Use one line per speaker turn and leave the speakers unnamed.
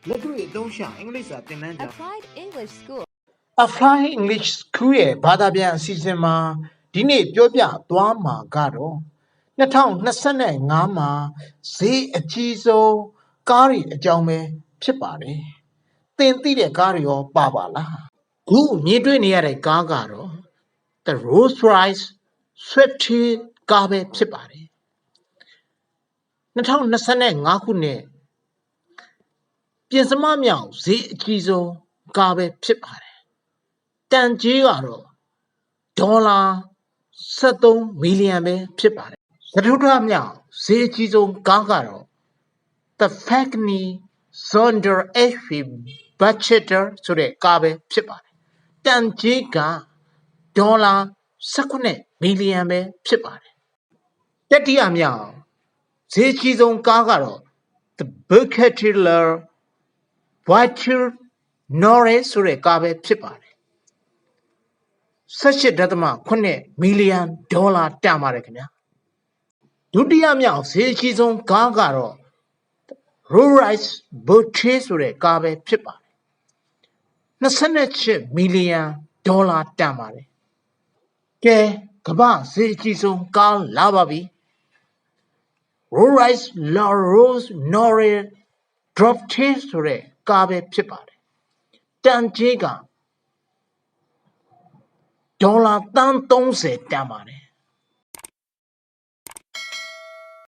လက်တွေ့အသုံးချအင်္ဂလိပ်စာသင်တန်းကျောင်း
Applied English School.
Apply English School ရဲ့ဘာသာပြန်အစီအစဉ်မှာဒီနေ့ပြောပြသွားမှာကတော့2025မှာဈေးအကြီးဆုံးကားတွေအကြောင်းပဲဖြစ်ပါတယ်။သင်သိတဲ့ကားတွေရောပါပါလား။ခုမြင်တွေ့နေရတဲ့ကားကတော့ The Rolls-Royce Swift ကားပဲဖြစ်ပါတယ်။2025ခုနှစ်ပြင်စမမြောက်ဈေးအကြီးဆုံးကားပဲဖြစ်ပါတယ်။တန်ကြေးကတော့ဒေါ်လာ73 မီလီယံပဲဖြစ်ပါတယ်။စတုထမြောက်ဈေးအကြီးဆုံးကားကတော့ The Fagney Zonder HP Budgeter ဆိုတဲ့ကားပဲဖြစ်ပါတယ်။တန်ကြေးကဒေါ်လာ18 မီလီယံပဲဖြစ်ပါတယ်။တတိယမြောက်ဈေးအကြီးဆုံးကားကတော့ The Bucatiller Voiture Norris ဆိုတဲ့ကားပဲဖြစ်ပါတယ်18.8 မီလီယံဒေါ်လာတန်ပါတယ်ခင်ဗျာဒုတိယမြောက်ဈေးအကြီးဆုံးကားကတော့ Rolls-Royce Boucher ဆိုတဲ့ကားပဲဖြစ်ပါတယ်28 မီလီယံဒေါ်လာတန်ပါတယ်ကဲကမ္ဘာဈေးအကြီးဆုံးကားလာပါပြီ Rolls-Royce Norris Droptail ဆိုတဲ့ကားပဲဖြစ်ပါတယ်တန်ကြေးကဒေါ်လာ30တန်ပါတယ်